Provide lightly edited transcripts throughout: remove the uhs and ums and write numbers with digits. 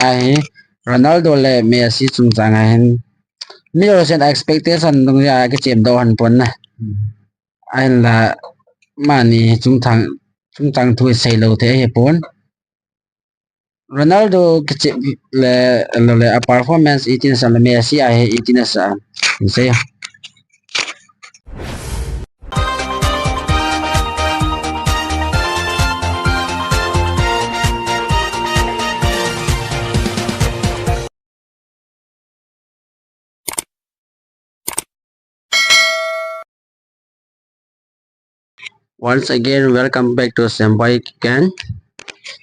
ai Ronaldo le Messi chung chang hen nhiều sen expectation dong ya cái chém đầu hẳn pon na anh là mani chung thang thui say lâu thế hệ pon Ronaldo cái chém le a performance itin sa Messi ai itin sa say once again welcome back to Sampai Ken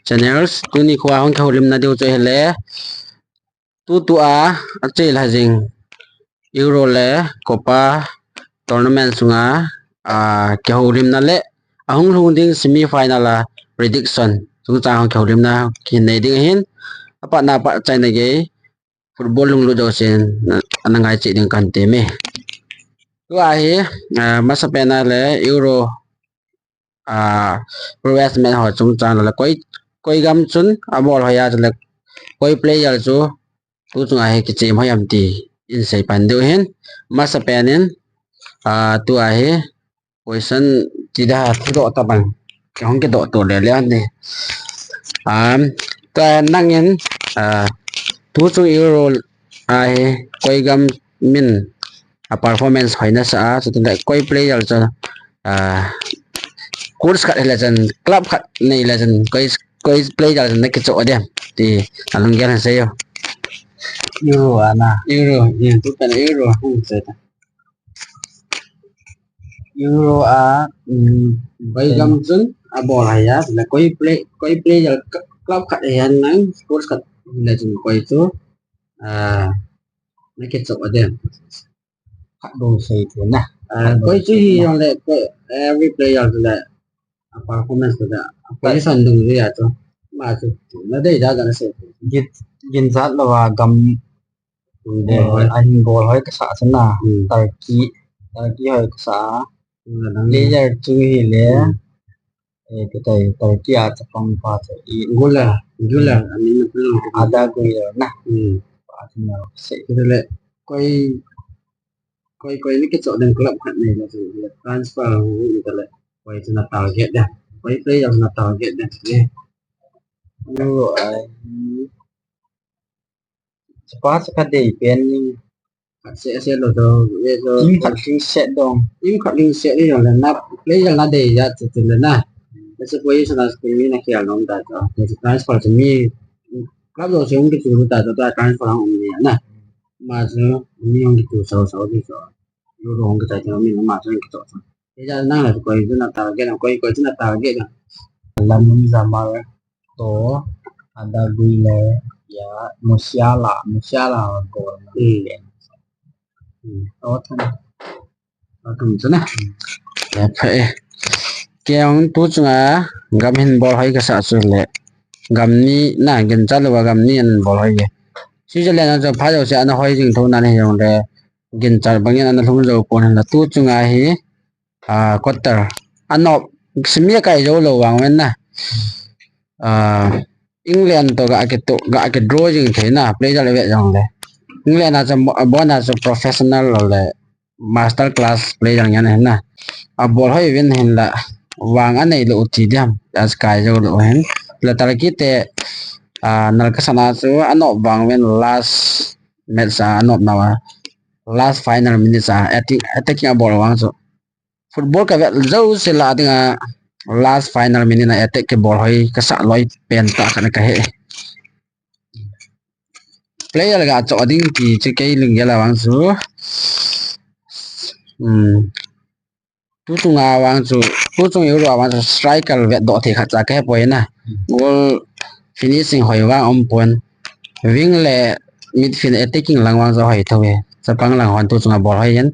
channels tuni khwa hong kholim na deu che hele tu a achil hajing Euro le Copa tournament sunga ke holim na le ahung hung ding semi final la prediction chung cha hong kholim na ki nei ding hin apa na pa chai na ge football lung lu do sen anangai chi ding kan te me tu a hi masapena le Euro progress men ho chung chang la koi gam chun abol hoya la koi player chu tu chung a he ki chem hoyam ti in sei pan deu hen masa penin tu a he question ti da thi do ta bang ke hong ke do to le le ni ta nang yen tu chu Euro a he koi gam min performance hoina sa chu la koi player chu course kat legend club kat nei legend koi play dal na ke cho dem ti alung gen se yo Euro ana Euro yen tu pen Euro se ta Euro koi gam chun a bol haya la koi play dal club kat yan nang course kat legend koi chu na ke cho dem kat do se tu na koi chu hi yong le every player la performance da position dung ri ya to ma chu na dei da na se gin zat lo wa gam de anh bol hoi ka sa chana Turkey hoi ka sa laser chu hi le cái tay Turkey a chapang pa che i gula ani na plu ada guila na pa chana se le koi ni ke cho den club khat nei la chu transfer ni ta le koi chana target da koi play yang na target da ne Euro Squad ka dei pen ni sẽ lo do im khat ling set dong im khat ling set ni là na play yang na dei ya chu le na se koi sana koi ni na khia nom da cha ne transfer chu mi club lo chung ki chu da da transfer ang ni na ma chu mi yong ki chu sao đi so Euro hong ka cha mi ma chu ki chu thế ra năng là quay rất là tạo cái nào quay rất là tạo cái nào làm Zamar to ada Guile ya Musiala goal tốt hơn chứ nè đẹp vậy kéo tu chung gam hin ball hay cái sao chứ lệ gam ni na gần chắc là gam ni ăn ball hay cái chỉ cho nên là phải đầu sẽ nó hay dừng thôi này rồi để gần chắc bằng như nó không rồi còn là tu chung hi quarter ano simia kai jo lo wang men na England to ga ke draw jing the na play ja le jang le England as a born as a professional le master class play jang yan na a ball hoi win hin la wang anei lo ti diam as kai jo lo hen la tar ki te nal ka sana chu ano wang wen last match ano na last final minutes attacking a ball wang so football ka zo se la dinga last final minute na attack ke ball hoi ka sa loi pen ta kana ka he player ga cho ding ki che ke ling ya la wang su tu tunga wang su tu chung yu ro wang striker ve do the kha cha ke poi na goal finishing hoi wa om pon wing le midfield attacking lang wang zo hoi thowe sapang lang hon tu chunga ball hoi yan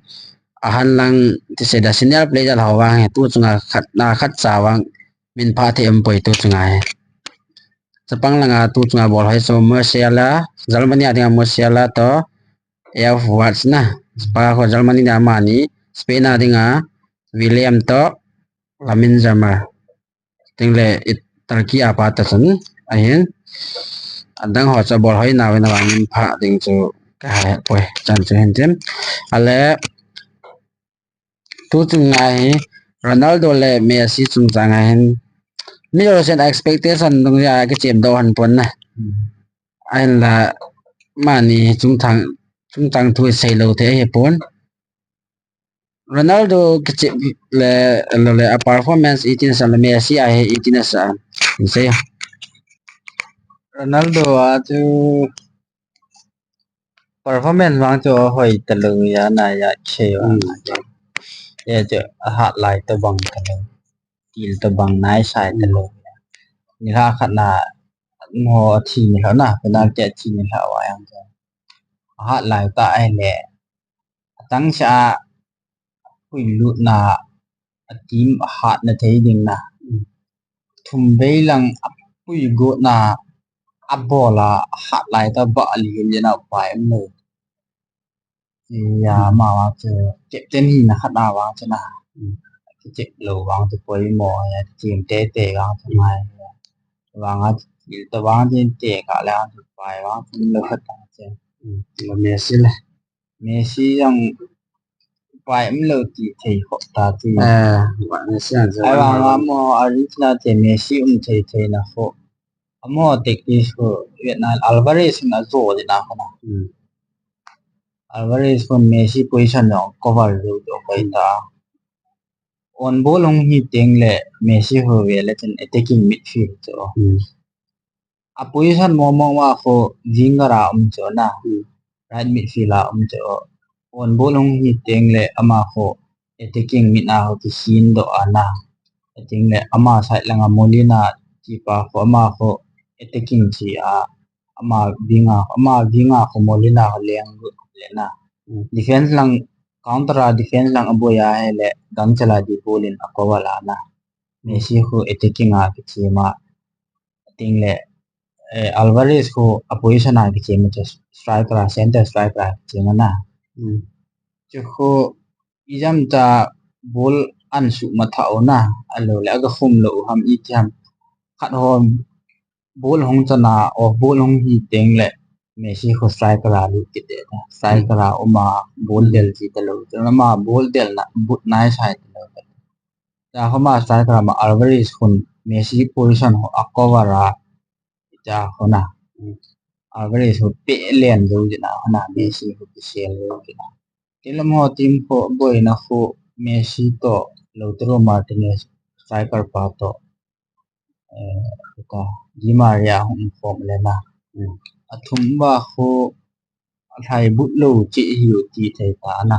ahan lang ti se da senior player hawang he tu chunga khat chawang min pha the em poi tu chunga he chapang langa tu chunga bol hai so Musiala Germany adinga Musiala to F Watts na pa ko Germany na mani Spain adinga William to Lamin Jamal tingle Turkey apa ta sun ahin dang ho cha bol hoi na we na wang pha ding chu ka ha poi chan chu hen tem ale tu chung ngai Ronaldo le Messi chung chang hen mi ro sen expectation dong ya cái chem do han pon na ai là mani chung thang thui sei lo the he pon Ronaldo cái chem le a performance itin sa le Messi a he itin sa sei Ronaldo chu performance wang chu hoi talu ya na ya che wa ye chu ha lai to bang talu til to bang nai sai talu ni ha khat na ngo thi ni ha na pe na che chi ni ha wa yang chu ha lai ta ai le tang cha hui lu na team ha na thei ding na thum bei lang hui go na abola ha lai ta ba li ni na pai mu ya ma wa chu che ten hi na khat na wa chu na che lo wang chu poi mo ya chim te te wang chu mai wang a to wang tin te ka la chu pai wang chu lo khat ta che là Messi là Messi yang pai lo ti thei ho ta ti bạn Messi là ai wang mo Argentina te Messi thei thei na ho amo tek ti ho Vietnam Alvarez na zo de na ho na Alvarez con Messi position no cover lo do kai ta on ball hong hi teng le Messi ho ve le chen attacking midfield cho a position mo mo wa ho jingara cho na right midfield la cho on ball hong hi teng le ama ho attacking mid na ho ki sin do ana teng le ama side langa Molina chi pa ho ama ho attacking chi ama vinga ho Molina ho leng le na defense lang counter defense lang aboya hele gang chala di bolin akowala na Messi ho attacking ki chema ting le Alvarez ho opposition ki chema striker center striker chema na chu ho ijam ta bol an su ma thao na alo le aga khum lo ham I jam khat hom bol hong chana o bol hong hi teng le Messi ho striker lu ki te striker oma bol del ji te lo ma bol del na but nai sai te lo ja ho ma striker ma Alvarez hun Messi position ho akowara ja ho na Alvarez ho pe len lo ji na ho na Messi ho ki sel lo ki na telam ho team ho boy na ho Messi to Lautaro Martinez striker pa to ta Di Maria hum form le na athum ba ho thai but lo chi hiu ti thai ta na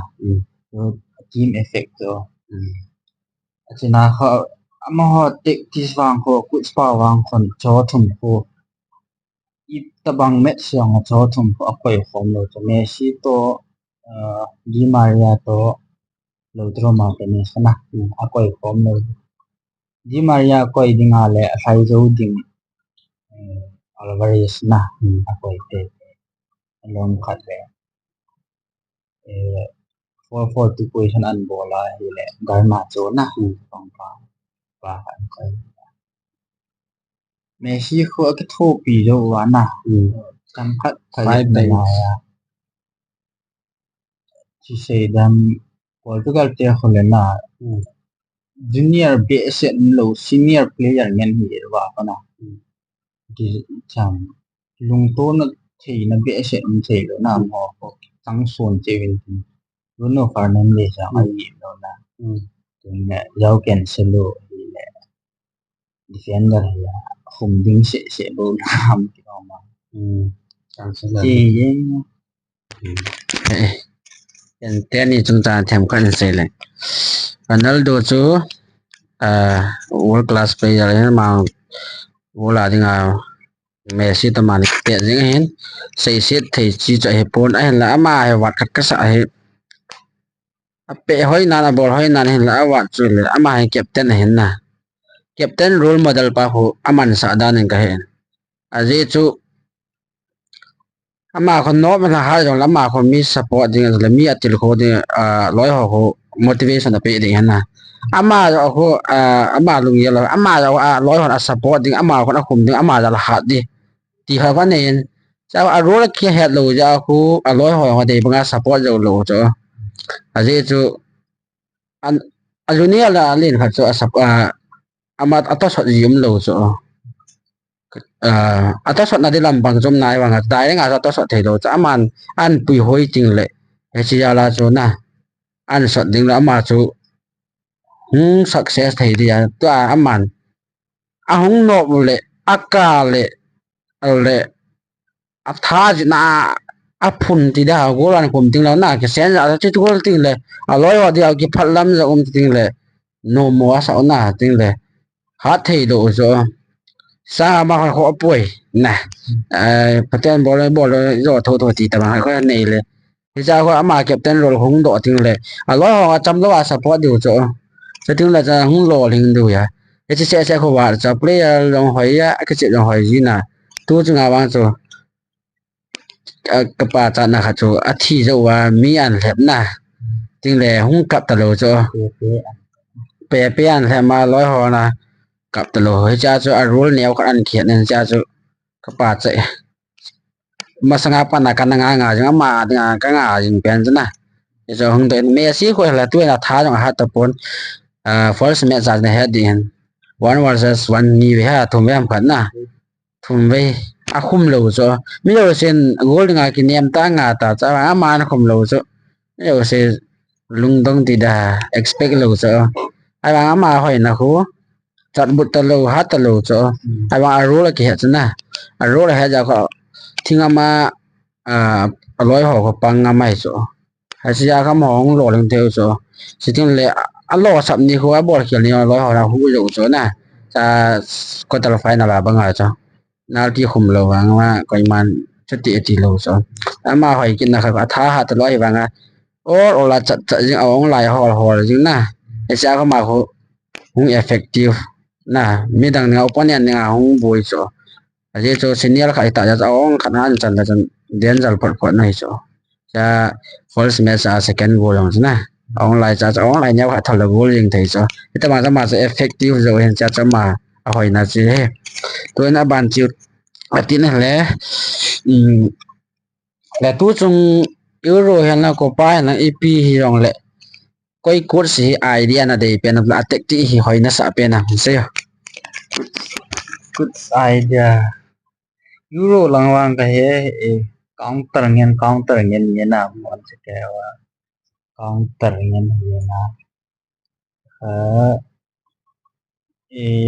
team effect to achina ho ama ho tek tis wang ho kuch pa wang khon cho thum ho I tabang met siang cho thum ho akoi khom lo to Messi to Di Maria to Lautaro Martinez na akoi khom lo Di Maria koi dinga le thai zo ding Alvarez na akoi te long khat le 442 position an bola hele garma cho na tong pa kan kai Messi ko ka tho pi jo wa na kam khat thai na ya chi se dam Portugal te khole na junior base lo senior player ngen hi wa na ki cham lung to na thei na base thei lo na mo tang son chewin Bruno Fernandes ai lo na ne yau ken selo le defender ya khum ding se bo nam ki ma chi yen en teni chung ta them kan sei le Ronaldo chu world class player ma bola dinga Messi to mani pe jing hen sei set thei chi cha he pon ai la ama he wat khat ka sa he pe hoi na bol hoi na hen la wa chu le ama he captain hen na captain role model pa ho aman sa dan ka hen aje chu ama khon no ma ha jong lama khon mi support ding le mi atil kho ding loi ho motivation pe ding hen na ama ho ama lung yelo ama loi ho support ding ama khon khum ding ama la ha di ti kha ban nen cha aro la ki het lo ja khu aloi hoi ho de banga support jo lo cho aje chu an ajunia la len kha cho asap amat ato sot yum lo cho ato sot na de lam bang jom nai wanga dai nga ato sot thei do cha man an pui hoi ting le he chi ya la cho na an sot ding la ma chu success thei dia to aman a hung no le aka le a tha ji na a phun ti da golan kum ting la na ke sen ja chi tu gol ting le a loi wa dia ki phalam ja ting le no mo sa na ting le ha thei do zo sa ma kho poi na paten bol zo tho tho ti ta ma kho nei le thì ra kho ama captain role hung do ting le a loi wa cham lo wa support du zo sa ting la ja hung lo ling du ya e chi se kho wa cha player long hoi ya cái chuyện long hoi ji na tu chung a wang zo ka pa cha na kha chu a thi zo wa mi an lep na ting le hung kap ta lo zo pe an le ma loi ho na kap ta lo he cha chu a role neo ka an khian nen cha chu ka pa che ma sanga pa na kan nga jang ma nga ka nga jing pen na zo hung de Messi ko la tu na tha jong ha ta pon first match as na head in one versus one ni ha thum yam khan na thum ve a khum lo zo mi lo sen gol nga ki nem ta nga ta cha ma na khum lo zo mi lo se lung dong ti da expect lo zo ai ba ma hoi na khu chat but ta lo ha ta lo zo ai ba aro la ki ha na aro la ha ja ko thing ama aloi ho ko pang ngamai zo ha si ya kham hong lo leng theo zo si ting le a lo sap ni khu a bol khel ni loi ho na hu lo zo na cha quarter final la banga cha na ti khum lo wa nga ko man chati ti lo zo ama hoi kin na kha tha ha ta loi wa nga or la chat chat jing awong lai ho jing na e cha ko ma ko hung effective na mi dang nga opponent nga hung boi zo aje cho senior kha ta ja ong khanan chan la chan den jal pot nai cho cha first match a second goal ong na ong lai cha ong lai nya kha thal goal jing thei cho ita ma cha effective zo hen cha ma a hoi na chi he to na ban chi atin le le tu chung euro hen na ko pa na ep hi rong le koi course si idea na de pen la tek ti hi hoi na sa pe na se good idea euro lang wang ka he counter ngen ye na mon se ke wa counter ngen ye na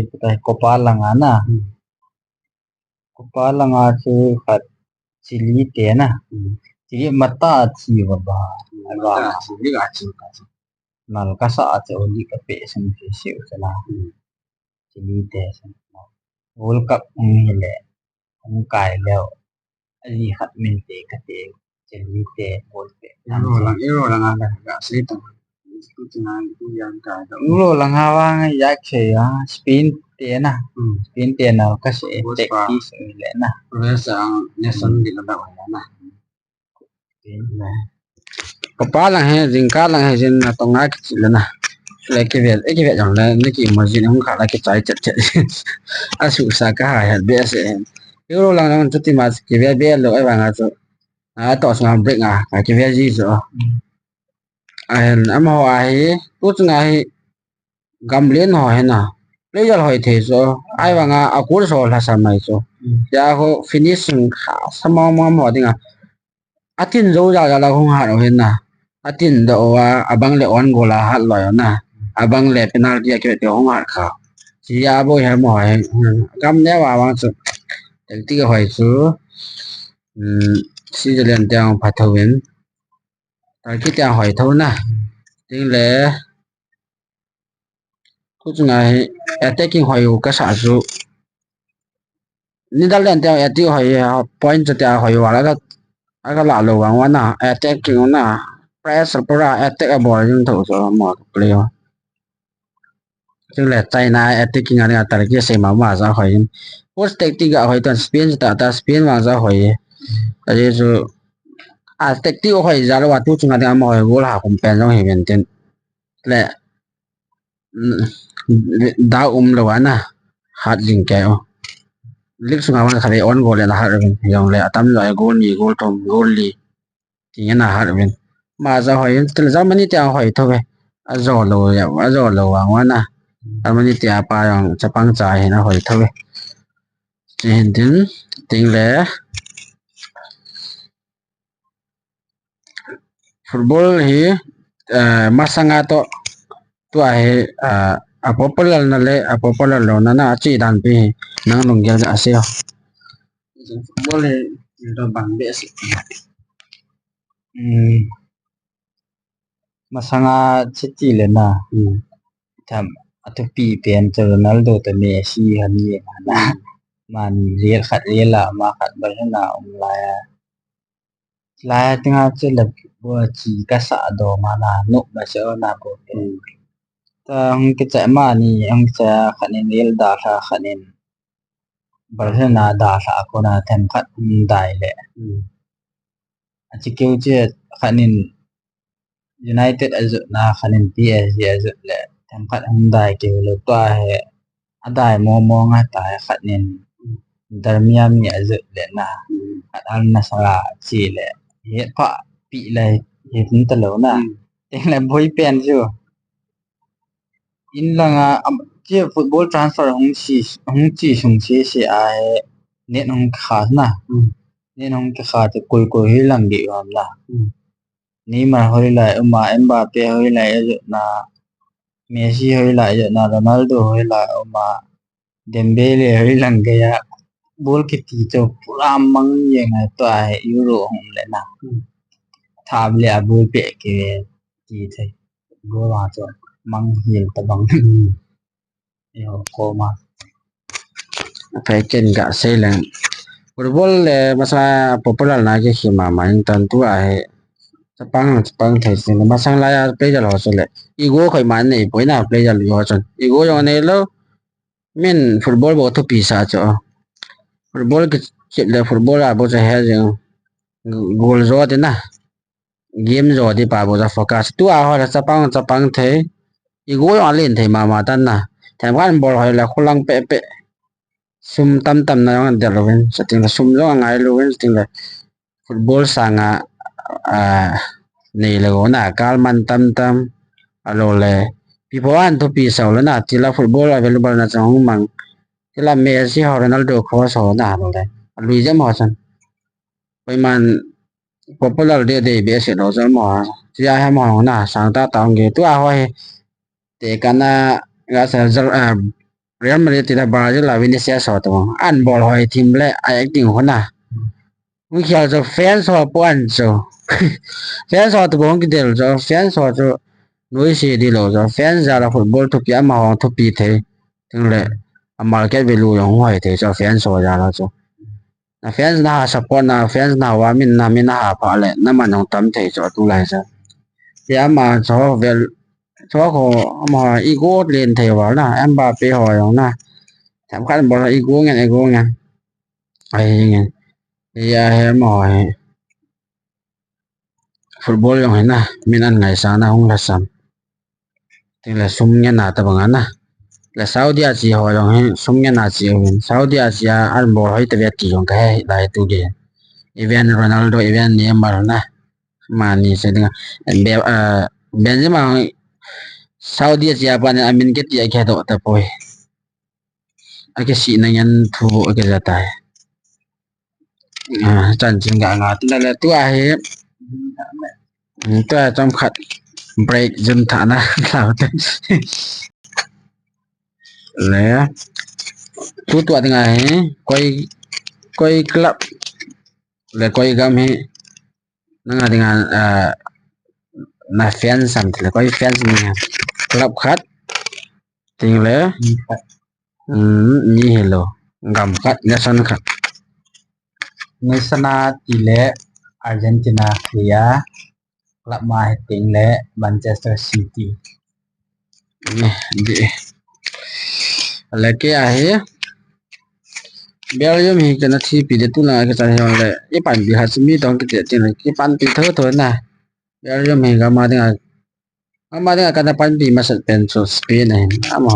pata copa lang na copa lang chu khat chili te na chili mata chi wa ba chili ga chi nal ka sa che oli ka pe sem se se na chili te sem world cup ni le ang kai leo ali khat min te ka te chili te bol te euro lang ada ga sei ta tu china tu yang ka da euro lang hawang ya che ya spin te na spin te na ka se te ki se le na resa nation di la da na papa lang he jingka lang he jin na tonga ki la na le ke ve jong la ni ki mo jin hung kha la ki chai chet chet asu sa ka ha be se euro lang lang tu ti ma ki ve lo ai ba nga so to sa break nga ki ve ji so ai am ho ai tu nga hi gam len ho he na player hoi the so ai ba nga akur so la sa mai so ya ho finishing kha sama mo dinga atin zo ja la hung ha ro he na atin do wa abang le on gola ha lo na abang le penalty ke te hung ha kha si ya bo he mo he gam ne wa wang su ti ke hoi su si je len tang pha thawin ta ki tang hoi thaw na ting le ku chung ai attacking hoi ka sa su Netherlands tang ati hoi point ta hoi wa la aga la lo wang wa na attacking na press pura attack a ball jing tho so mo play chung le China attacking ani ta ki se ma za hoi post tactic ga hoi tan Spain ta Spain wa za hoi aje su a tactic hoi za lo wa tu chung ga mo hoi gol ha kum pen jong hi ben ten le da lo wa na hat jing ke lik sunga wan khare on goal na har ben yong le atam lo goal ni goal tom goal li ti na har ben ma za hoi tel za mani ta hoi thobe a zo lo wa wana a mani ta pa yong chapang cha he na hoi thobe chen tin ting le football hi masanga to he a popular na le a popular lo na chi dan pi nang nong gel da se football hi do bang be se masanga chiti le na tham atopi pen cho Ronaldo te Messi han ye na man riel khat riel la ma khat ba na la tinga che le bo chi ka sa do ma na no ba se na bo ta hong ke cha ma ni hong cha khanin riel da tha khanin Barcelona da tha ko na tham khat dai le chi keu che khanin United azu na khanin PSG azu le tham khat dai ke le to he adai mo nga ta khanin darmia mi azu le na al nasara chi le ye pa pi le ye tin ta lo na ten le boy pen ju in la nga che football transfer hong chi sung che se a he ne nong kha na ne nong ke kha te koi hi lang di wam la Neymar hoi lại Mbappe hoi lại na Messi hoi lại na Ronaldo hoi lại Dembele hoi lang kaya bol ki ti cho pura mang ye ngai to ai Euro hong le na tham le bol pe ke ti thai go wa cho mang hil ta bang yo ko ma phải ken ga se lang football le masa popular na ke khima ma tan tu ai Japang thai sin masang la ya play ja lo so le ego khoi man nei poina play ja lo chon ego yo ne lo min football bo to pi sa cho football ke le football a bo cha he jeng goal zo de na game zo de pa bo ja focus tu a ho la Japang thai ego yo len thai ma tan na tham kan bol hoi la khulang pe sum tam na yang de lo wen sating la sum lo ngai lo wen sating la football sanga nei le go na kal man tam alo le pipo an to pi sau la na tila football available na chang mang tila Messi ho Ronaldo kho so na lo le lui jam ho san oi man popular de be se lo jam mo tia ha mo na sang ta tang ge tu a ho he te kana ga sa Real Madrid tila Brazil la Vinicius so to an ball hoi team le ai acting ho na we khel cho fans ho puan cho fans ho to bong ki del cho fans ho cho noi se di lo cho fans ja la football to pia ma hong to pi the ting le a market value yong hoi the cho fans ho ja la cho na fans na support na fans na wa min na ha pa le na man yong tam the cho tu lai cha pia ma cho vel cho ko ma ego len the wa na Mbappe ho yong na tham khan bol ego ngan ai ngan ya he mo football yong na min an ngai sa na hong la sam ting la sum nya na ta bang na la Saudi chi ho yong he sum nya na chi win Saudi Asia an bol hoi ta vet ti yong ka he lai tu ge event Ronaldo event Neymar na mani se ding be Benzema Saudi Asia pan amin ke ti ke do ta poi ake si na yan thu ake jata hai chan chin ga nga ta la tu a he ta trong khat break jum tha na lao te le tu tu nga he koi club le koi gam he na nga na fans sam le koi fans ni club khat ting le ni hello gam khat nation khat Nesana tile Argentina kria klub ma ting le Manchester City de le ke a he Belgium hi kana thi pi de tu na ke cha he le e pan bi ha mi dong ke te tin ke pan pi tho na Belgium hi ga ma de kana pan pi ma sat pen so Spain ne ama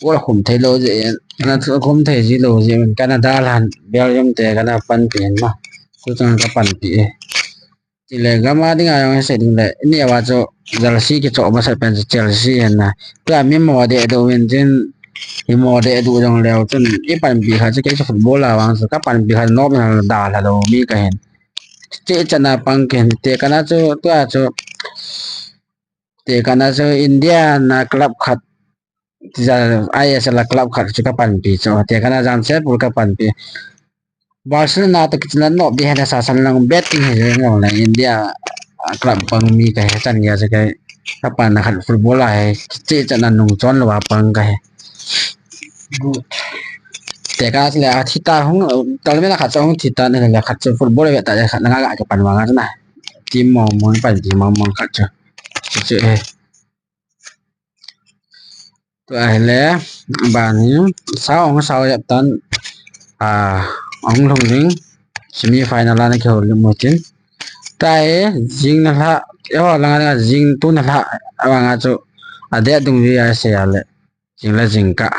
gol khum thei lo je na khum thei ji lo je Canada lan Belgium te kana pan pin ma tu chang ka pan pi ti le gama ding ayong se ding le ni awa cho jersey ki cho ma sa pen Chelsea en na ka mi mo de do win jin hi mo de du jong leo chun i pan pi kha che ke football la wang so ka pan pi kha no na da la lo mi ka hen che chana pang ken te kana cho tu a cho te kana cho India na club khat giờ ai sẽ là club khác cho các bạn bị cho thì cái nào dàn xếp của các bạn bị Barcelona thì cái lần nọ đi hay là sẵn lòng betting hay là ngon là India club bằng mi cái chân nhà cái các bạn là hẳn football là chỉ cho nên nung chọn là bằng cái thì cái là thì ta không tao mới là khát trong thì ta nên là khát trong football là tại khát là ngã cái bàn vàng thế này team mong muốn phải team mong khát cho chứ vậy lẽ bạn sao ông sao vậy tận ông long ring semi final là cái hồi một chín tại jing là ha yo là jing tu là ha abang acho ade dung vi ai se ale jing la jing ka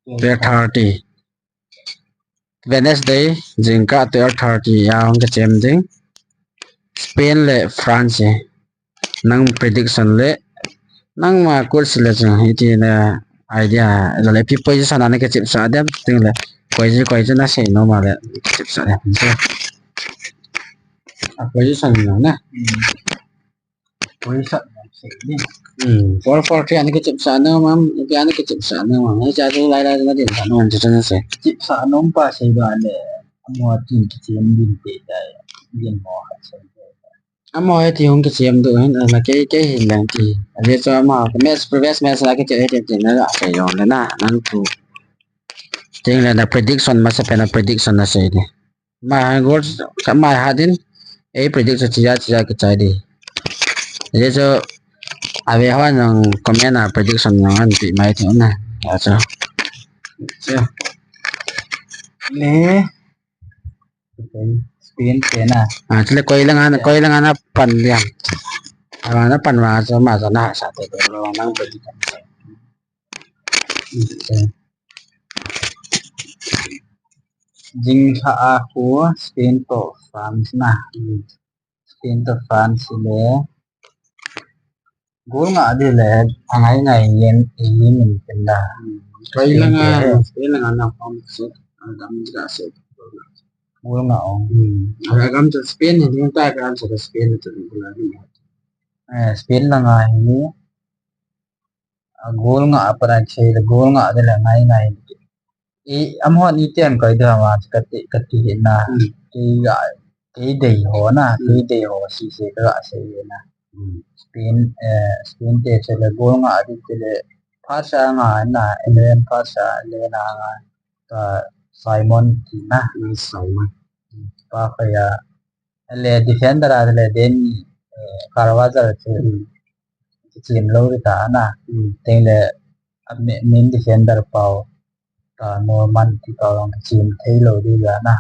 30 Wednesday jing ka 30 yang cái chem ding Spain le France nang prediction le nang ma course le jang iti na idea le people ji sana cái chip sa dem ting le koi ji na sei no ma le chip sa dem position na position sẽ for cái anh cái chip sa no mam cái anh cái chip sa no mam nó cha tu lai lai nó điện sa no cho chân sẽ chip sa nông pa sẽ đoạn để mua tiền cái tiền điện tệ đây điện mua sẽ amo thì không cái chim được là cái hình dạng thì để cho mà cái match previous match là cái chơi thì nó là phải rồi đó na năng tu tiếng là prediction mà sẽ phải là prediction là sẽ đi mà goal mà hadin ấy prediction chỉ ra cái trái đi để cho về hoa rằng comment là prediction rằng anh bị mấy thứ này là sao lẽ Spain thế nào chỉ là coi là anh pan liền nó pan vào cho mà cho nó sao thì nó năng prediction dinh hạ của Spain to France na Spain to France lẽ gol ngã đi lẽ ngày ngày yên ý mìnhเป็นđà coi là anh không sẽ làm gì cả sẽ gol ngã agam cho Spain thì chúng ta agam cho Spain thì chúng ta Spain là ngày ini gol ngã para chơi là gol ngã đi là ngày ngày amhon item kai da ma kati na cái đầy hồ na cái đầy hồ si se ka se na Spain te se le gol nga di te le phasa nga na elen phasa le na nga ta Simon ti na Simon pa kaya le defender a le den Carvajal te team lo ri ta na te le main defender pau ta Norman thì có lòng chìm thấy lối đi ra na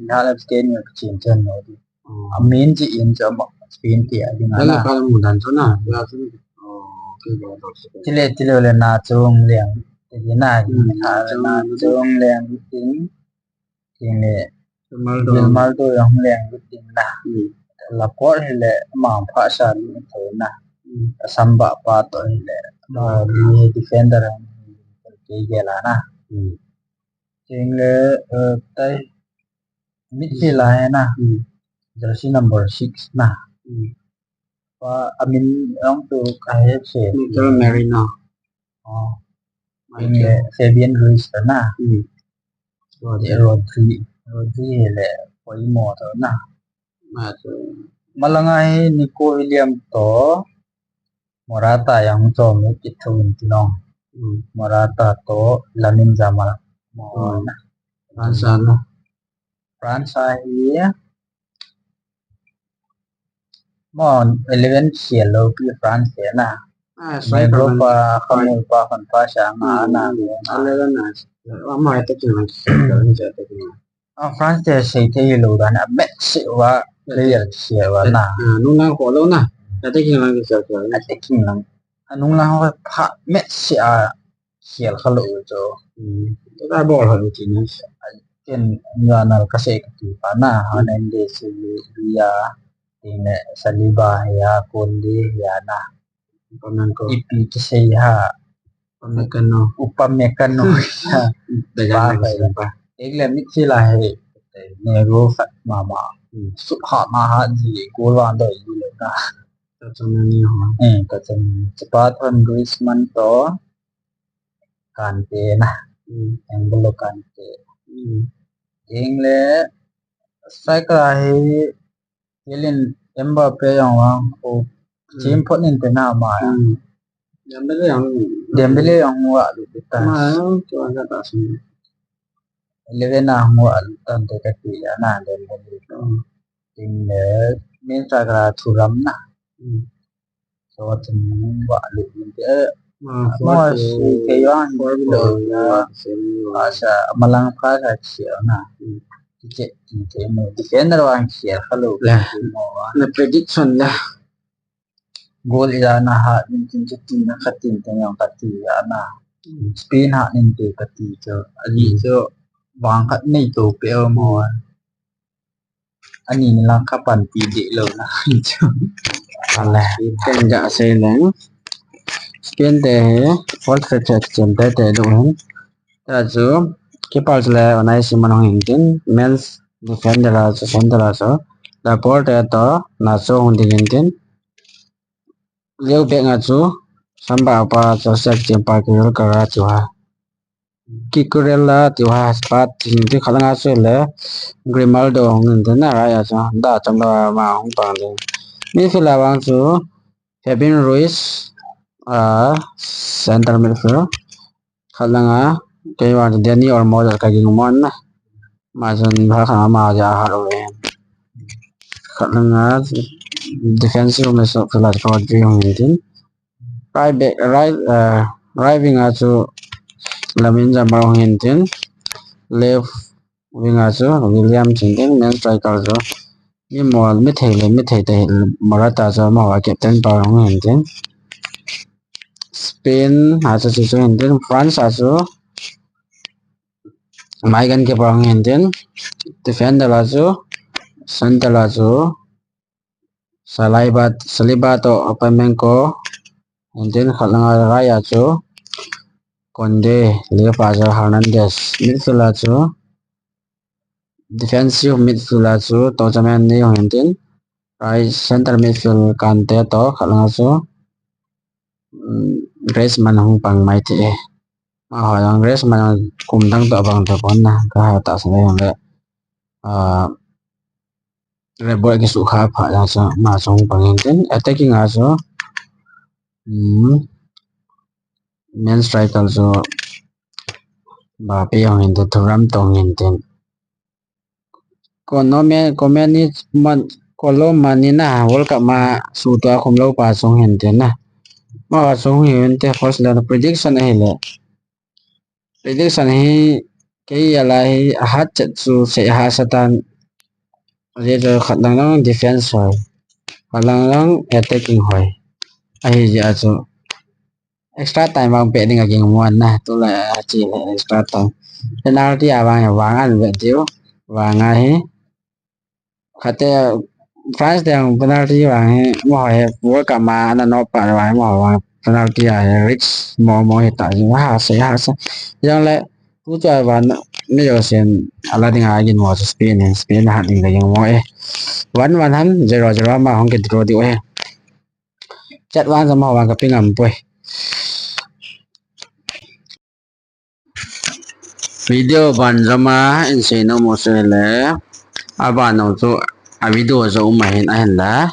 đã làm skin như chìm chân rồi đi miễn chỉ in cho mọi skin thì đi đó là con một đàn số nào chỉ là na chung liền thì thế này na chung liền tính thì này mal tôi không liền tính là có hay là mảng phá sản thế na samba pa tôi là đi defender cái là na chính là tay midfield na jersey number 6 na và amin ông tu cái sẽ Merino chính là Fabian Ruiz na Rodri là quay mò thôi na malangai Nico Williams to Morata yang cho mấy cái thùng thì nó Morata to Lamine Yamal France here mon 11 xỉa lâu kia France thế na mấy Europa không muốn qua phần phá sáng na mà cái chuyện này France thế sẽ thấy lâu đó na Messi và player xỉa và na nó đang khổ lâu na cái chuyện là cái chuyện attacking lắm anung la ho pha met si a khial khalo cho ta bol hal ti ni ken nganal kase ki pana hanen de si ya tine saliba ya kondi ya na paman ko ipi ki se ha pamekano upamekano ya dagan pa egle mit si la he ne ro fat mama su ha ma ha ji ko wan do yu le na ta chonani ho ka chen cepat on Griezmann to kan te na Embolo kan te ingle striker he Kylian Mbappe yang wang o team pot nin te na ma Dembele yang wa lu ta ma cho ga ta sun 11 na mo al tan te ka ti ya na Dembele to ingle min striker thuram na so chen wa lu te ma si ke yang lo ya asa malang pha ka chiao na che che mo defender wang chiao hello na prediction la goal ida na ha nin tin tin na khatin te yang kati ya na Spain ha nin te kati cho ali cho wang khat nei to pe mo ani ni lang khapan pi de lo na cho ala ken ja se lang Spain te fourth set chen te te do hen ta chu keeper le onai simon hing tin men's defender la so center la so la port to na so hung ding tin leo be nga chu samba pa cho sek chen pa ki ro ka chu ha Kikurella tu ha spat ti khalanga so le Grimaldo hung tin na ra ya cha da cham da ma hung pa de mi phila wang chu Fabian Ruiz center midfield khalanga ke wa Danny or mo ka ging mon na ma jon ba kha ma ja ha ro le khalanga defensive me so phila ko ji hung tin right back right wing chu Lamin Jamal hung tin left wing chu William Chinten main striker chu ni mol mi thei te Morata chu ma wa captain pa hung tin Spain ha chu chu tin France ha chu Maigan ke pa hung tin defender la chu center la chu Saliba to Upamecano tin khalanga raya chu Conde Lepa chu Hernandez midfield la chu defensive midfield chu Tojaman ni hung tin right center midfield Kante to khalanga chu Griezmann hung pang mai the ma ho yang Griezmann kum dang to bang to pon na ka ha ta sa yang le rebol ki su kha pha ya cha ma chong pang tin attacking a chu main striker chu ba pe yang in the thuram tong in tin Kolo mani na World Cup ma su to khom lo pa chong hin tin na ma chong hin te first la prediction hi le prediction hi ke ya la hi hat chat chu se ha satan je jo khatlang lang defense hoi khatlang lang attacking hoi ai ja chu extra time bang pe ding aging mon na to la chi le extra time penalty abang wang an ve tiu wang a hi khate France đang penalty vàng mo hỏi World Cup mà nó pa vàng mo vàng penalty à rich mo hiện tại nhưng ha sẽ yang lại tu cho vàng bây giờ xem ala ding ai in mo Spain hạn ding yang mo one han zero mà không kịp draw đi chat vàng sama vàng cái pingam boy video ban zama in say no mo se le aba no to a video zo ma hin a hin la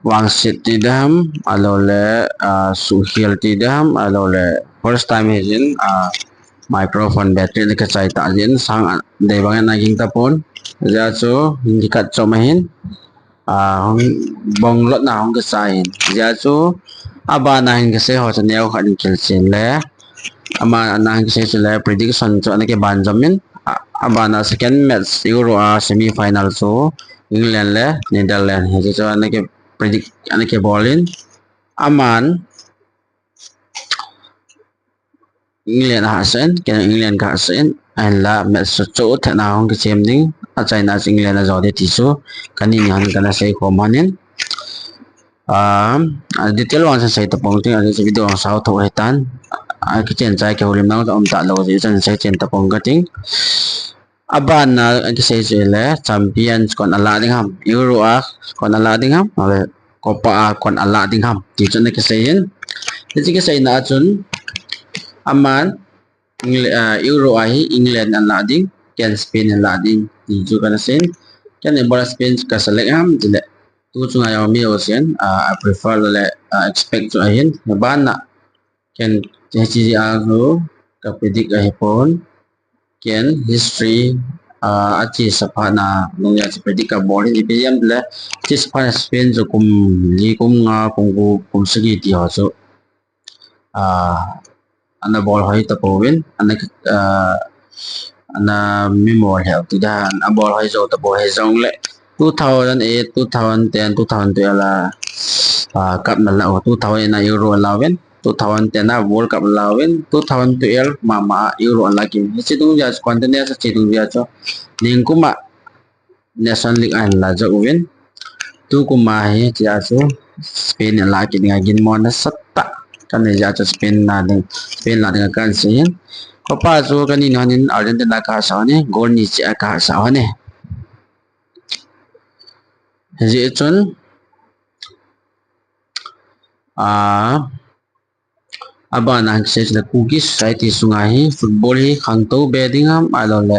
wang sit ti dam alo le su hiel ti dam alo le first time hin microphone battery le ka chai ta jin sang de bang na ging ta pon ja cho hindi kat cho ma hin bong lot na hong ka sai ja cho aba na hin ka se ho chan yau khan kil chen le ama na hin se le prediction cho na ke ban jamin aba na second match Euro semi final so England le Netherlands he cho na ke predict ana ke ball in aman England hasen kena England ka hasen an la met so cho the na hong ke chem ding a China England a jode ti so kani nyan kana sei ko manin detail wan sai ta pong ting a video sao tho hetan a ki chen chai ke holim nang om ta lo ji chan sai chen ta pong ka ting aban na ki sei je le champions kon ala ding ham euro a kon ala ding ham ale copa a kon ala ding ham ti chen ke sei hin ti ke sei na chun aman euro ahi England an la ding ken Spain an la ding ti chu kana sen ken bola Spain ka select ham jile tu chu nga yaw mi ocean I prefer le expect chu ahin ban na ken chi a go ka predict a hepon ken history achi sapana nung ya predict ka bol ni pm le chi sapana Spain chu kum ni kum nga kum sigi ti ho chu ana ball hoi ta powin ana memor help tu dan a ball hoi zo ta bo he zong le 2008 2010 2012 la cup na la 2000 na euro la wen 2010 na world cup la wen 2012 mama euro la ki chi tu ja continent sa chi tu ja cho ning kuma national league an la jo wen tu kuma he ja cho Spain la ki nga gin mon na satta kan ja cho Spain la dengan kan sin Copa zo kani nanin Argentina ka sa ne gol ni chi ka sa ne ji chun abana se la cookies sai ti sungai football hi khang to betting am alo le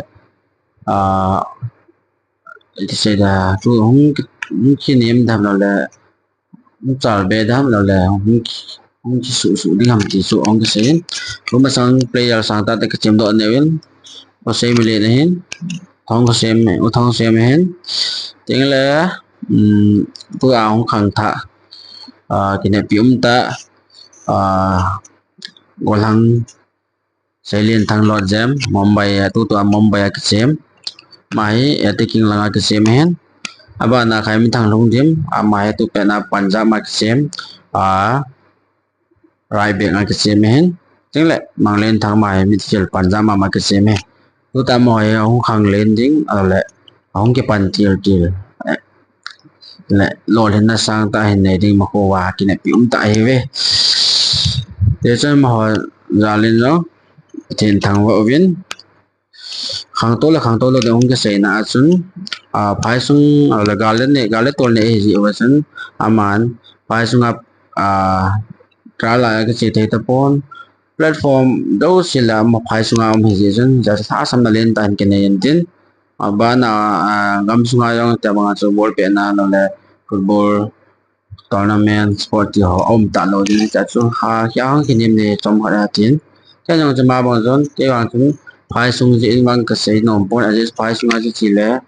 ti se da tu hung ki nem dam lo le chal be dam lo le hung ki su ding am ti su ong ke sen ko ma sang player sang ta te chem do ne wen o se mi le ne hin thong ko sem me o thong sem hen ting le tu a hung khang tha ki ne pium ta golang Silent thang lot jam Mumbai tu Mumbai ke sem mai attacking langa ke sem hen aba na khai mi thang long dim mai tu pe na Punjab ma ke sem right back ke sem hen chính lệ mang lên thang mai midfield Punjab ma ke sem he tu ta moi hong khang lên ding lệ hong ke pan til lệ lo lên na sang ta hen nei ding ma ko wa ki ne pium ta he ve để cho mà họ ra lên đó trên thằng vợ viên khang to là ông cái xe na sun phái sung là galet tol này gì vậy sun aman phái sung trả lại cái xe thấy tập platform đâu chỉ là một phái sung am gì sun giờ thả sam lên tan cái này tin ba na gam sung ayong ta mga so ball pe na nó là football tournament sport thì họ ôm tạ lô đi chắc xuống khá khi niệm này trong họ đã tiến cái trong chúng ta bằng zone cái bằng chúng phải sung diễn bằng cái xây nồng bốn ở phải sung chỉ là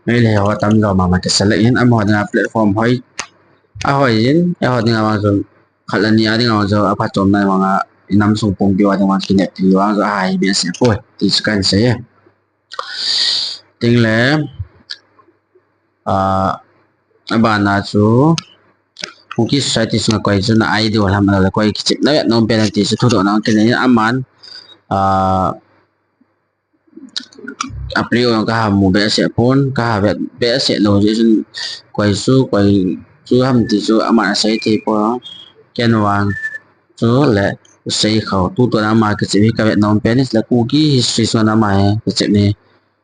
mấy là họ tâm rồi mà cái sẽ lấy âm họ là platform hỏi hỏi diễn họ thì bằng zone khá là nhiều thì bằng zone ở phát trong này mà nằm sung phong biểu thì bằng cái này thì bằng zone hai bên sẽ phôi thì cái sẽ tiếng lẽ ba na chu cookie society sunga koi chu na idol ham la koi chip na no penalty su thu do na ke ne aman aprio ka ha mu be se phone ka ha be se lo ji sun koi chu ham ti chu ama sai ti po ken wang chu le sai khau tu to na ma ke chi ka be no penis la cookie history su na ma ke chip ne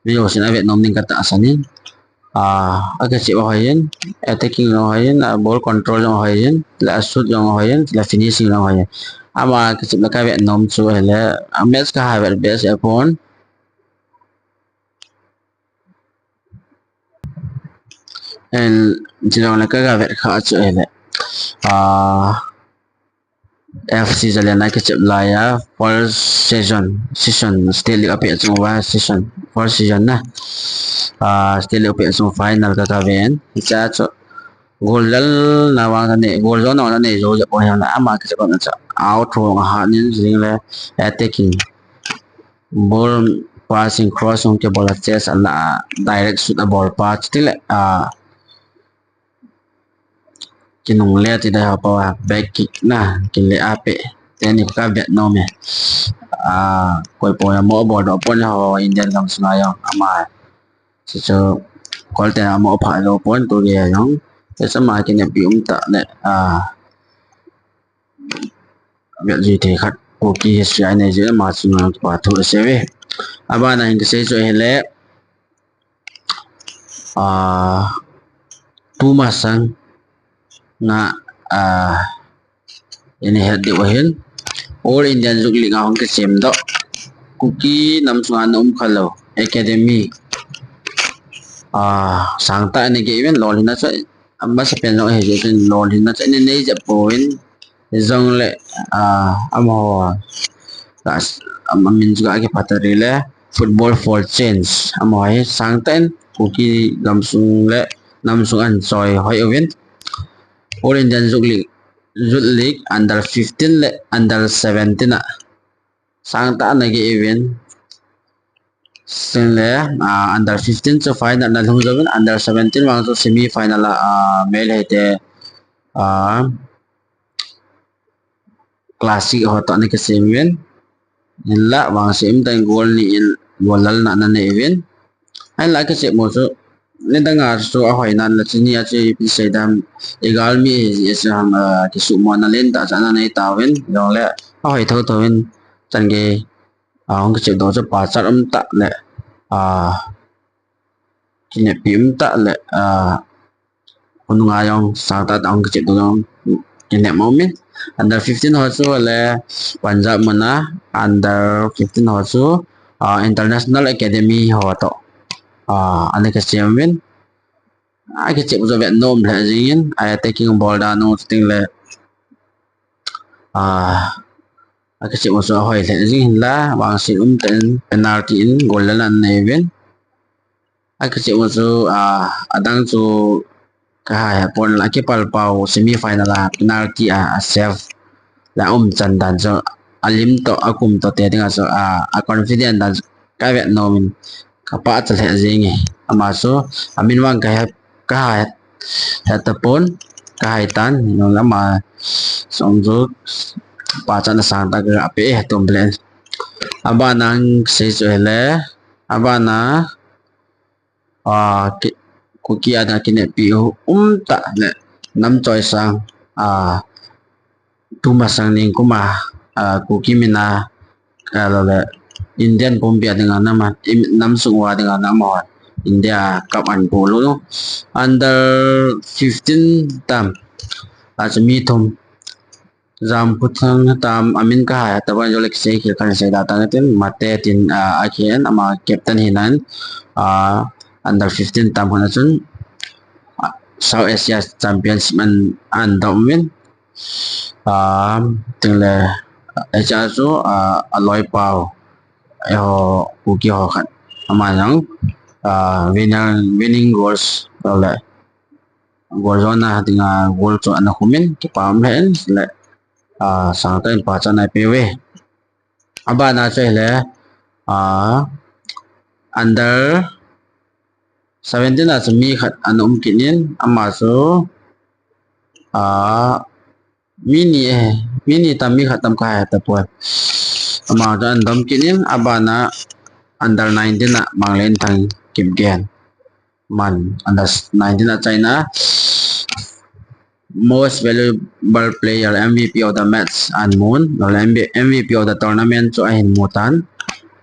video sin a be no ning ka ta sanin agak cik bahayan attacking bahayan ball control bahayan la shoot bahayan la finishing bahayan ama kecil mereka bet nom su hele match ka ha best upon and jika mereka ka bet ka chu hele FC jalan kecil laya first season still api chu first season na still upi so final ka kaven cha cho golal na wa ne gol zo na ne zo ja po na ama ka ko na cha out throw ha nin jing le attacking ball passing cross on ke ball chase ala direct shoot a ball pass still kinung le ti da pa back kick na kin le ape teni ka Vietnam me koi po ya mo bo do pon ho Indian kam suna yo ama so kol te mo pha lo pon to ye yong te sama kin bi ta ne việc gì thì khách của kỳ sẽ này dễ mà chúng ta quả thu sẽ về ba này cái sẽ rồi lẽ tu mà sang na ini hết điều hiến All Indian dục lịch ngào cái xem đó cookie nằm xuống ăn khalo academy sáng tại này cái event lol nó sẽ amma sẽ pen rồi hệ trên lol nó sẽ nên này point dòng lệ amo mình juga cái patari le football for change amo hay sáng tại cookie nằm xuống lệ nằm xuống ăn soi hỏi event All Indian dục lịch under 15 le under 17 sang ta này cái event sen le under 15 so final na long jawin under 17 wang so semi final male hete classic ho to ne ke semiwen la wang sem tan goal ni in golal na na event ai la ke se mo so ne danga so a hoi nan la chini a che pi se dam egal mi is ham ki su mo na len ta chana nei ta wen dong le a hoi tho tho wen chan ge ông cái chế độ cho bà sát âm tạ lệ cái này phím tạ lệ con ngài ông sáng tạo ông cái chế độ cái này máu mít under 15 hồi số là Punjab mana under 15 hồi số International Academy họ to anh cái chế mình ai cái chế độ Việt Nam là gì nhỉ ai taking ball down nó tiếng là cái chuyện một số hỏi là gì là bằng sự tên penalty in goal là event cái chuyện một số đang cho cái pon là cái palpao semi final là penalty save là chân dan cho alim to akum to te dengan so confident dan cái Việt Nam mình các bạn sẽ là gì nhỉ mà số mình mang cái tập pon cái tan nó là mà xong rồi pacha na sang ta ga pe tom plan aba nang se jo hele aba na cookie ada kine pi ta le nam choi sang tu ma sang ning kuma cookie mina kala le Indian pompia dengan nama nam sungwa dengan nama India cup an polo under 15 tam mi thom jam puthang tam amin ka ha ta ban jolek se khil kan se data natin mate tin akhian ama captain hinan under 15 tam hona chun South Asia Championship an domin tingle echa so aloi pau ho uki ho khat ama yang winning goals le goal zona tinga goal cho ana khumin ki pam hen le sang tên pa chân này PV aba na chơi le under 17 là mi khat anum kinin ama so mini tam mi khatam ka ta po ama dan dam kinin aba na under 19 na manglen thang kim gen man under 19 na China most valuable player MVP of the match and moon MVP of the tournament so ahin mutan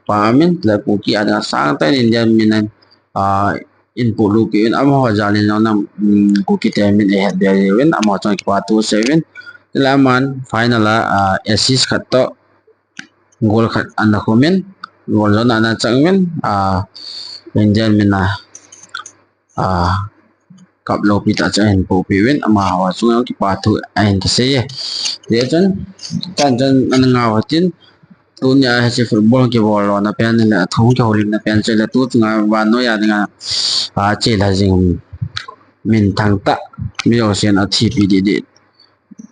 pamin la puki ada sang tan Indian minan input lu ki am ho jalin na kuki temin e had there win am ho chong 7 laman final assist khat to goal khat an khomen goal zona na changmen Indian mina cặp lô pita cho anh bộ biểu mà họ xuống cái bà thử anh cái xe để chân anh ngào tin tôi nhà sẽ football cái ball là pen là thống cho linh là pen sẽ là tôi ngà và nói là chỉ là gì mình thằng ta bây giờ sẽ là TV để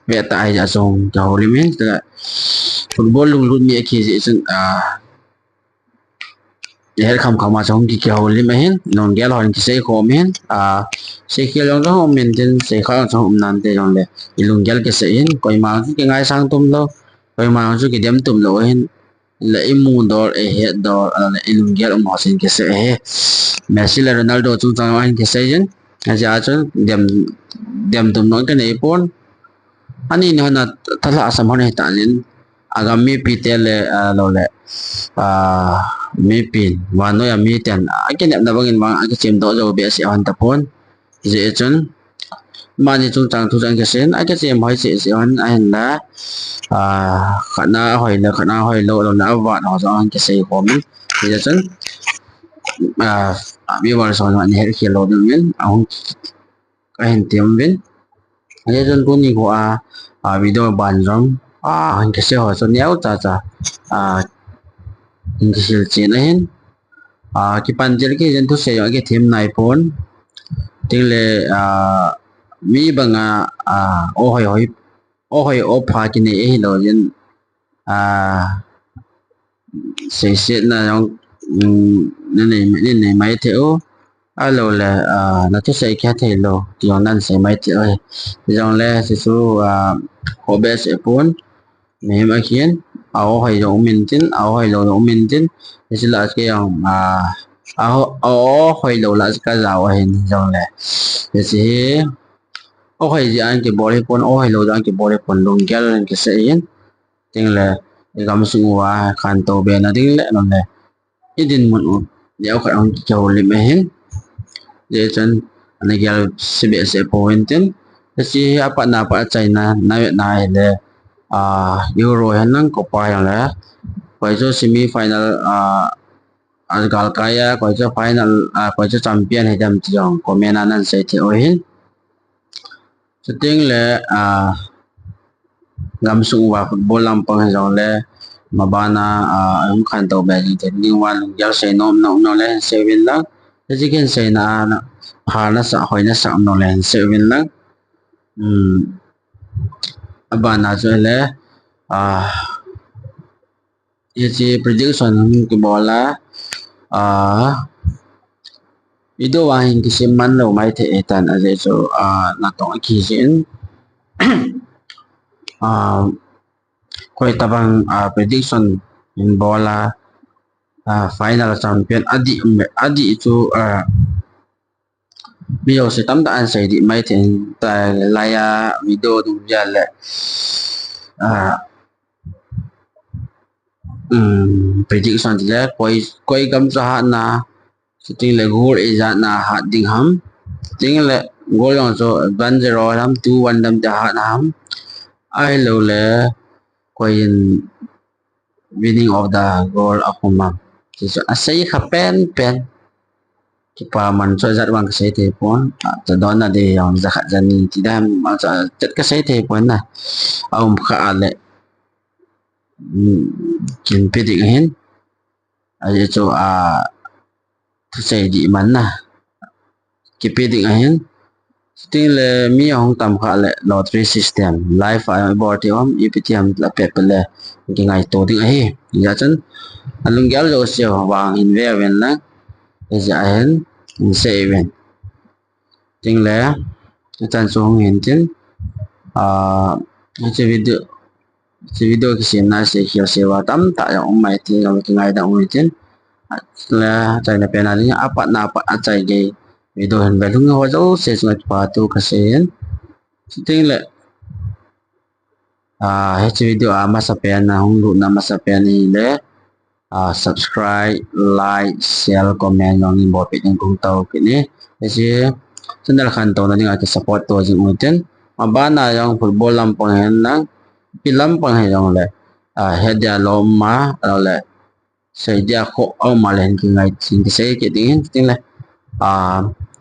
về tại nhà xong cho linh mình là football luôn luôn nhẹ khi gì chân hết không không mà trong cái hồ lim hết non gel hòn cái xe khom hết xe kia long đó mình trên xe khác trong nan te trong le ilung gel cái xe hết coi mà cái ngay sang tum lo coi mà cái điểm tum lo hết là imun dor hết dor là ilung gel mà xin cái xe hết Messi là Ronaldo chúng ta anh cái xe hết aja cho điểm điểm tum nói cái này pun ani nó là thật là asam hơn ta lên agami pitele lo le mi pin wano ya mi ten akin na bangin bang akin sim do jo be si on tapon je chun mani chung chang thu chang ke sen akin sim hoi si on an la khana hoi lo na wa no zo an ke sei ko min je chun mi war so na ni her ki lo dum min ang kain tiam vin je chun ko ni ko video ban jong anh cái xe họ cho néo cha cha anh cái xe chuyện này cái pan chơi cái dân thu xe cái thêm này phone tiếng lệ mi bằng ô hỏi ô pha cái này rồi dân xe là nên này máy theo alo là nó thu xe kia thì lo thì ông xe máy theo rồi là xe số hồ bé xe phone mấy mà khiến áo hay đồ mình tin áo hay đồ mình tin thì là cái ông áo hay đồ là cái giàu hay rồi này thì áo hay gì anh cái body phone áo hay đồ anh cái body phone luôn cái là cái sẽ yên tiếng là cái cảm xúc của khán tổ bên là tiếng lệ nó này ít दिन một nếu phải ông chầu lên mấy hết để chân anh cái sẽ point tin thì apa apa China này là Euro hanang ko pa yang la koi cho semi final algal kaya koi cho final koi cho champion he jam tiong ko menanan se the ohin seting le ngam su wa football lampang jong le mabana ang khan to ba ni ni wan yal se nom no le se win la ji gen se na ha na sa hoi na sa no le se win la abana cho le ये जी prediction की बोला video wahin kasi man lo mai the etan ase so na tong kisin koi tabang prediction in bola final champion adi itu bio se tam da an sai di mai the ta laya video du ja le prediction là coi cầm cho na tiếng là goal is na hạt đinh hầm tiếng là goal là cho 1-0 hầm 2-1 đâm cho hạt hầm ai lâu là coi winning of the goal aku mam thì cho asai khapen pen kita man cho giật bằng cái thế pon cho đó là để ông giặc dân thì đang mà cho chất cái thế pon na ông khá lệ kiến biết định hết ở chỗ thu xây đi mắn na cái biết định hết tiếng là mi ông tầm khá lệ lottery system live file board thì ông EPTM là paper là cái ngày tổ định hết giờ chân anh lung kéo rồi siêu vàng investment là cái giá hết saving tiếng là chân số hiện trên cái video cái na sẽ hiểu sẽ vào tắm tại ông mày thì là cái ngày đầu người trên là chạy là bên này apa na apa chạy cái video hình về lúc nào đó sẽ xuống vào tu cái sen tiếng là hết video masa pen na hung lu na masa pen ni le subscribe like share comment yang ni buat yang kung tahu kini jadi sendal kantor nanti akan support tu aja mungkin abana yang football lampang yang film pang hay jong le hedia loma le sai dia ko au malen ki ngai sin ki sai ki ting le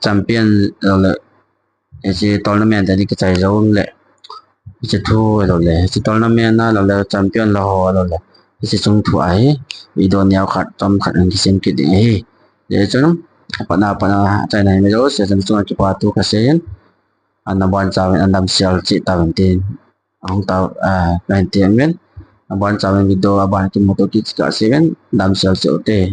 champion le ji tournament da ki chai zo le ji thu le ji tournament na le champion la ho le ji chung thu ai video nyao khat tom khat ang ki sin ki ding he de chon apa na chai nai me zo se chung ki pa tu ka sen an ban cha an dam sial chi ta ban tin ông tàu này tiền bên bọn cháu video bạn cái một cái cả xe bên làm sao chỗ tệ